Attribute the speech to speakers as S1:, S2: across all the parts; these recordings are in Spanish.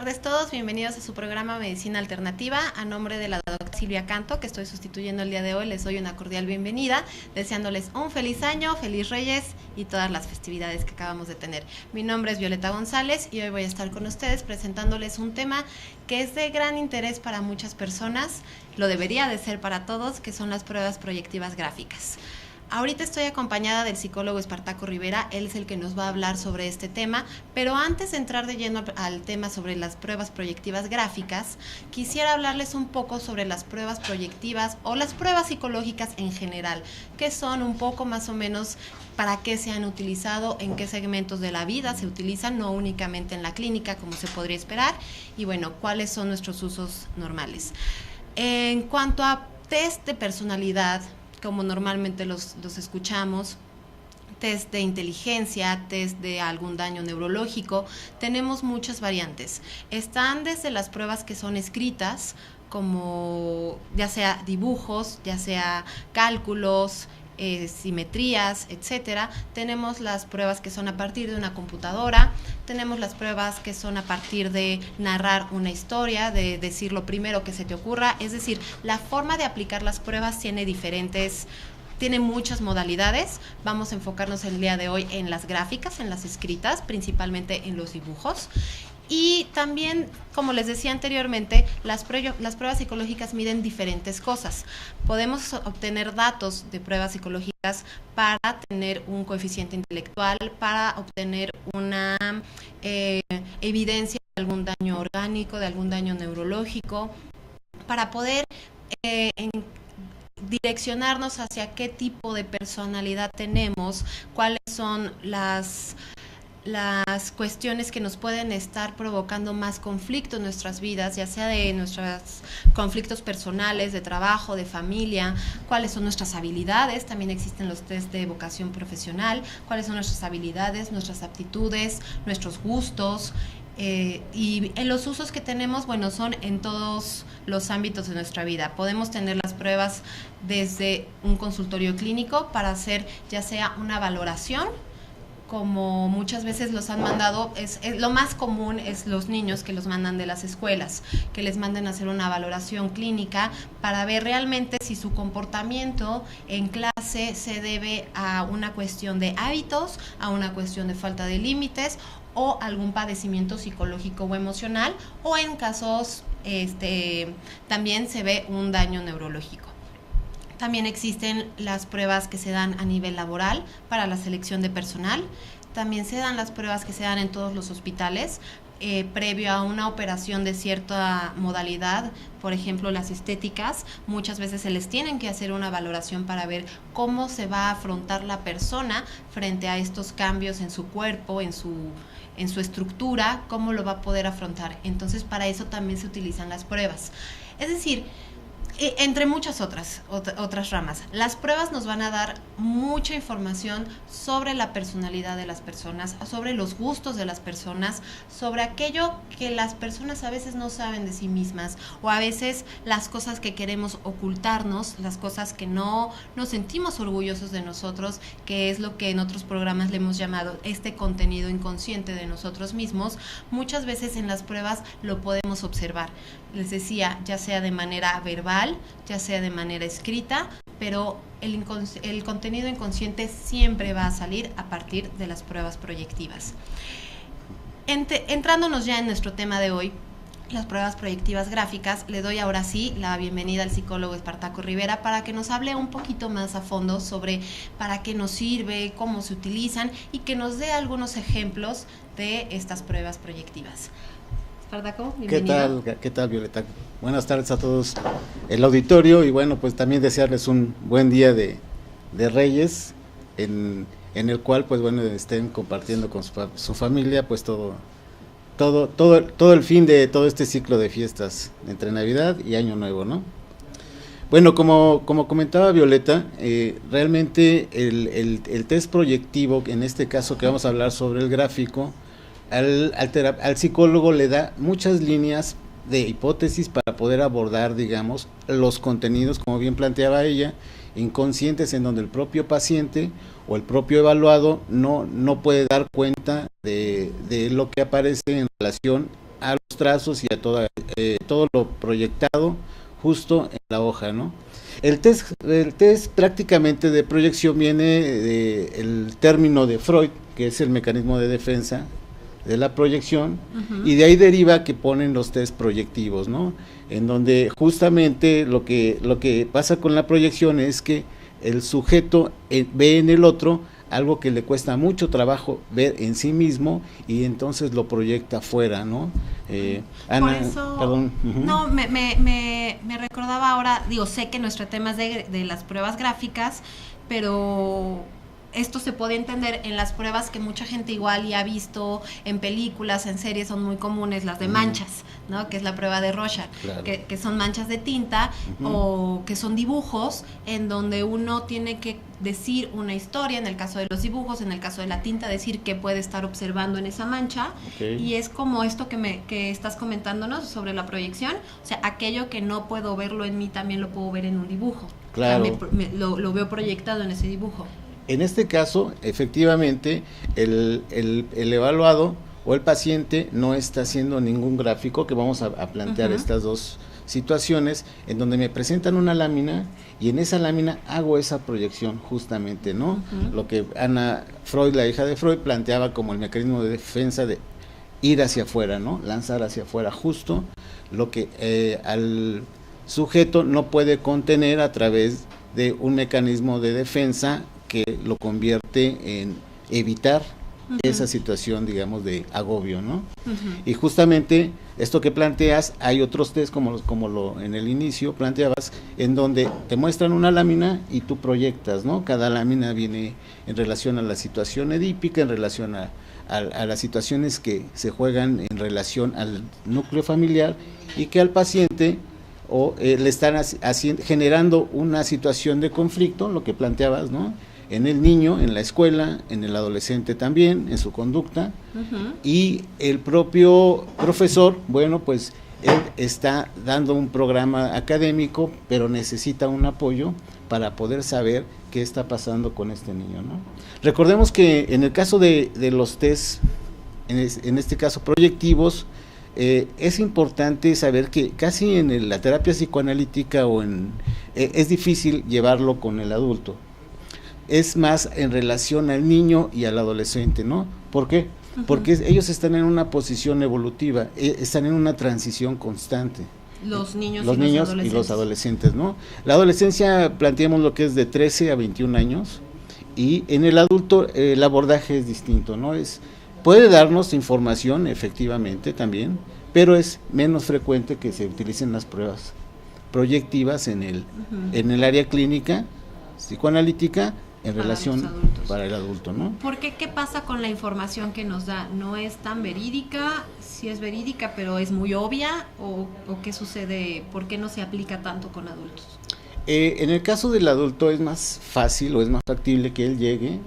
S1: tardes todos, bienvenidos a su programa Medicina Alternativa. A nombre de la doctora Silvia Canto, que estoy sustituyendo el día de hoy, les doy una cordial bienvenida, deseándoles un feliz año, feliz Reyes y todas las festividades que acabamos de tener. Mi nombre es Violeta González y hoy voy a estar con ustedes presentándoles un tema que es de gran interés para muchas personas, lo debería de ser para todos, que son las pruebas proyectivas gráficas. Ahorita estoy acompañada del psicólogo Espartaco Rivera, él es el que nos va a hablar sobre este tema, pero antes de entrar de lleno al tema sobre las pruebas proyectivas gráficas, quisiera hablarles un poco sobre las pruebas proyectivas o las pruebas psicológicas en general, que son un poco más o menos para qué se han utilizado, en qué segmentos de la vida se utilizan, no únicamente en la clínica como se podría esperar, y bueno, cuáles son nuestros usos normales. En cuanto a test de personalidad, como normalmente los escuchamos, test de inteligencia, test de algún daño neurológico, tenemos muchas variantes. Están desde las pruebas que son escritas, como ya sea dibujos, ya sea cálculos, simetrías, etcétera. Tenemos las pruebas que son a partir de una computadora, tenemos las pruebas que son a partir de narrar una historia, de decir lo primero que se te ocurra, es decir, la forma de aplicar las pruebas tiene muchas modalidades. Vamos a enfocarnos el día de hoy en las gráficas, en las escritas, principalmente en los dibujos. Y también, como les decía anteriormente, las pruebas psicológicas miden diferentes cosas. Podemos obtener datos de pruebas psicológicas para tener un coeficiente intelectual, para obtener una evidencia de algún daño orgánico, de algún daño neurológico, para poder direccionarnos hacia qué tipo de personalidad tenemos, cuáles son las cuestiones que nos pueden estar provocando más conflicto en nuestras vidas, ya sea de nuestros conflictos personales, de trabajo, de familia, cuáles son nuestras habilidades. También existen los test de vocación profesional, cuáles son nuestras habilidades, nuestras aptitudes, nuestros gustos. Y en los usos que tenemos, bueno, son en todos los ámbitos de nuestra vida. Podemos tener las pruebas desde un consultorio clínico para hacer ya sea una valoración, como muchas veces los han mandado, lo más común es los niños que los mandan de las escuelas, que les manden a hacer una valoración clínica para ver realmente si su comportamiento en clase se debe a una cuestión de hábitos, a una cuestión de falta de límites o algún padecimiento psicológico o emocional, o en casos también se ve un daño neurológico. También existen las pruebas que se dan a nivel laboral para la selección de personal. También se dan las pruebas que se dan en todos los hospitales previo a una operación de cierta modalidad. Por ejemplo, las estéticas, muchas veces se les tienen que hacer una valoración para ver cómo se va a afrontar la persona frente a estos cambios en su cuerpo, en su estructura, cómo lo va a poder afrontar. Entonces, para eso también se utilizan las pruebas. Es decir, entre muchas otras ramas. Las pruebas nos van a dar mucha información sobre la personalidad de las personas, sobre los gustos de las personas, sobre aquello que las personas a veces no saben de sí mismas, o a veces las cosas que queremos ocultarnos, las cosas que no nos sentimos orgullosos de nosotros, que es lo que en otros programas le hemos llamado este contenido inconsciente de nosotros mismos. Muchas veces en las pruebas lo podemos observar. Les decía, ya sea de manera verbal, ya sea de manera escrita, pero el contenido inconsciente siempre va a salir a partir de las pruebas proyectivas. Entrándonos ya en nuestro tema de hoy, las pruebas proyectivas gráficas, le doy ahora sí la bienvenida al psicólogo Espartaco Rivera para que nos hable un poquito más a fondo sobre para qué nos sirve, cómo se utilizan y que nos dé algunos ejemplos de estas pruebas proyectivas. Espartaco, bienvenido.
S2: ¿Qué tal, Violeta? Buenas tardes a todos el auditorio y bueno, pues también desearles un buen día de Reyes en el cual pues bueno estén compartiendo con su familia pues todo el fin de todo este ciclo de fiestas entre Navidad y Año Nuevo, ¿no? Bueno, como comentaba Violeta, realmente el test proyectivo, en este caso que vamos a hablar sobre el gráfico, al psicólogo le da muchas líneas de hipótesis para poder abordar, digamos, los contenidos, como bien planteaba ella, inconscientes, en donde el propio paciente o el propio evaluado no puede dar cuenta de lo que aparece en relación a los trazos y a todo lo proyectado justo en la hoja, ¿no? El test prácticamente de proyección viene del término de Freud, que es el mecanismo de defensa de la proyección, y de ahí deriva que ponen los test proyectivos, ¿no? En donde justamente lo que pasa con la proyección es que el sujeto ve en el otro algo que le cuesta mucho trabajo ver en sí mismo y entonces lo proyecta afuera, ¿no?
S1: Ana, por eso, perdón. No, me recordaba ahora, digo, sé que nuestro tema es de las pruebas gráficas, pero esto se puede entender en las pruebas que mucha gente igual ya ha visto en películas, en series, son muy comunes, las de manchas, ¿no? Que es la prueba de Rorschach, claro. que son manchas de tinta o que son dibujos en donde uno tiene que decir una historia, en el caso de los dibujos, en el caso de la tinta, decir qué puede estar observando en esa mancha, y es como esto que estás comentándonos sobre la proyección, o sea, aquello que no puedo verlo en mí también lo puedo ver en un dibujo,
S2: claro.
S1: O sea, lo veo proyectado en ese dibujo.
S2: En este caso, efectivamente, el evaluado o el paciente no está haciendo ningún gráfico, que vamos a plantear estas dos situaciones, en donde me presentan una lámina y en esa lámina hago esa proyección justamente, ¿no? Lo que Ana Freud, la hija de Freud, planteaba como el mecanismo de defensa de ir hacia afuera, ¿no? Lanzar hacia afuera justo lo que al sujeto no puede contener a través de un mecanismo de defensa que lo convierte en evitar esa situación, digamos, de agobio, ¿no? Y justamente esto que planteas, hay otros test como lo en el inicio planteabas, en donde te muestran una lámina y tú proyectas, ¿no? Cada lámina viene en relación a la situación edípica, en relación a las situaciones que se juegan en relación al núcleo familiar y que al paciente le están generando una situación de conflicto, lo que planteabas, ¿no? En el niño, en la escuela, en el adolescente también, en su conducta, y el propio profesor, bueno, pues él está dando un programa académico, pero necesita un apoyo para poder saber qué está pasando con este niño, ¿no? Recordemos que en el caso de los test, en este caso proyectivos, es importante saber que casi en la terapia psicoanalítica es difícil llevarlo con el adulto. Es más en relación al niño y al adolescente, ¿no? ¿Por qué? Porque ellos están en una posición evolutiva, están en una transición constante.
S1: Los niños
S2: y los adolescentes, ¿no? La adolescencia, planteamos lo que es de 13 a 21 años, y en el adulto el abordaje es distinto, ¿no? Puede darnos información, efectivamente, también, pero es menos frecuente que se utilicen las pruebas proyectivas en el área clínica, psicoanalítica, en relación para el adulto, ¿no?
S1: ¿Por qué? ¿Qué pasa con la información que nos da? ¿No es tan verídica? Sí es verídica, pero es muy obvia, ¿o qué sucede? ¿Por qué no se aplica tanto con adultos?
S2: En el caso del adulto es más fácil o es más factible que él llegue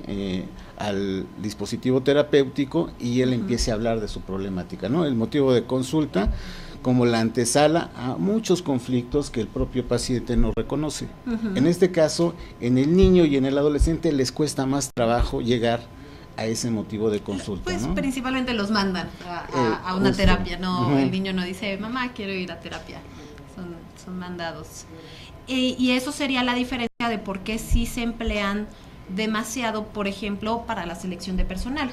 S2: al dispositivo terapéutico y él empiece a hablar de su problemática, ¿no? El motivo de consulta como la antesala a muchos conflictos que el propio paciente no reconoce. En este caso, en el niño y en el adolescente les cuesta más trabason llegar a ese motivo de consulta,
S1: pues,
S2: ¿no?
S1: Principalmente los mandan a una terapia, ¿no? El niño no dice, mamá, quiero ir a terapia, son mandados. Y eso sería la diferencia de por qué sí se emplean demasiado, por ejemplo, para la selección de personal.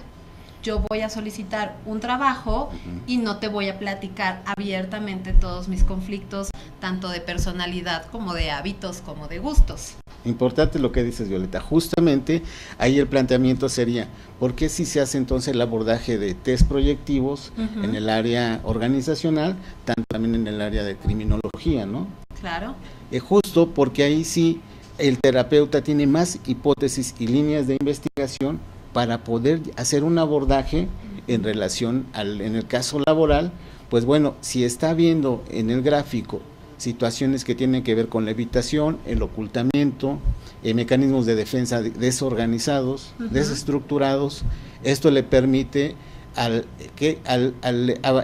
S1: Yo voy a solicitar un trabajo y no te voy a platicar abiertamente todos mis conflictos, tanto de personalidad como de hábitos, como de gustos.
S2: Importante lo que dices, Violeta. Justamente ahí el planteamiento sería, ¿por qué si se hace entonces el abordaje de test proyectivos en el área organizacional, tanto también en el área de criminología, ¿no?
S1: Claro.
S2: Justo porque ahí sí el terapeuta tiene más hipótesis y líneas de investigación para poder hacer un abordaje en relación en el caso laboral. Pues bueno, si está viendo en el gráfico situaciones que tienen que ver con la evitación, el ocultamiento, mecanismos de defensa desorganizados, desestructurados, esto le permite al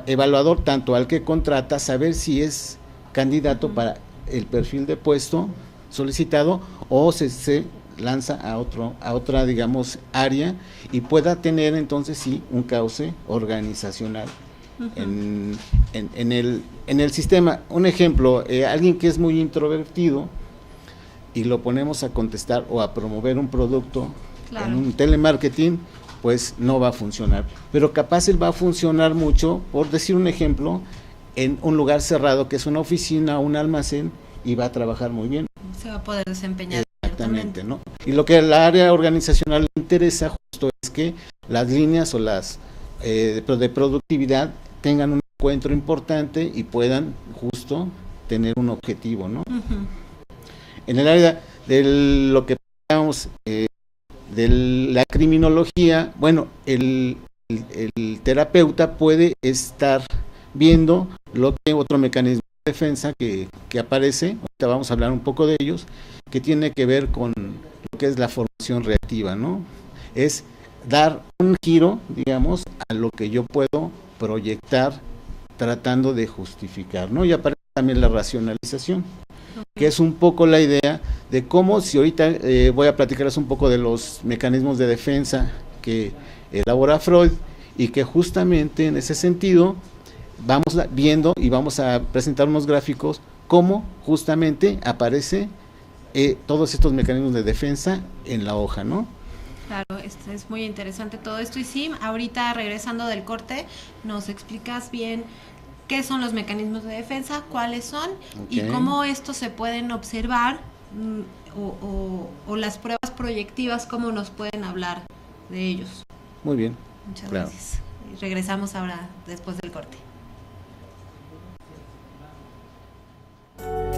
S2: evaluador, tanto al que contrata, saber si es candidato para el perfil de puesto solicitado o se lanza a otra, digamos, área y pueda tener entonces sí un cauce organizacional en el sistema. Un ejemplo, alguien que es muy introvertido y lo ponemos a contestar o a promover un producto en un telemarketing, pues no va a funcionar. Pero capaz él va a funcionar mucho, por decir un ejemplo, en un lugar cerrado que es una oficina o un almacén, y va a trabajar muy bien.
S1: Se va a poder desempeñar.
S2: Exactamente, ¿no? Y lo que al área organizacional le interesa justo es que las líneas o las de productividad tengan un encuentro importante y puedan justo tener un objetivo, ¿no? Uh-huh. En el área de lo que llamamos de la criminología, bueno, el terapeuta puede estar viendo lo que otro mecanismo de defensa que aparece, ahorita vamos a hablar un poco de ellos, que tiene que ver con lo que es la formación reactiva, ¿no? Es dar un giro, digamos, a lo que yo puedo proyectar tratando de justificar, ¿no? Y aparece también la racionalización, que es un poco la idea de cómo, si ahorita voy a platicarles un poco de los mecanismos de defensa que elabora Freud, y que justamente en ese sentido vamos viendo y vamos a presentar unos gráficos cómo justamente aparece todos estos mecanismos de defensa en la hoja, ¿no?
S1: Claro, es muy interesante todo esto. Y sí, ahorita regresando del corte, nos explicas bien qué son los mecanismos de defensa, cuáles son, y cómo estos se pueden observar, o las pruebas proyectivas, cómo nos pueden hablar de ellos.
S2: Muy bien.
S1: Muchas gracias. Y regresamos ahora después del corte.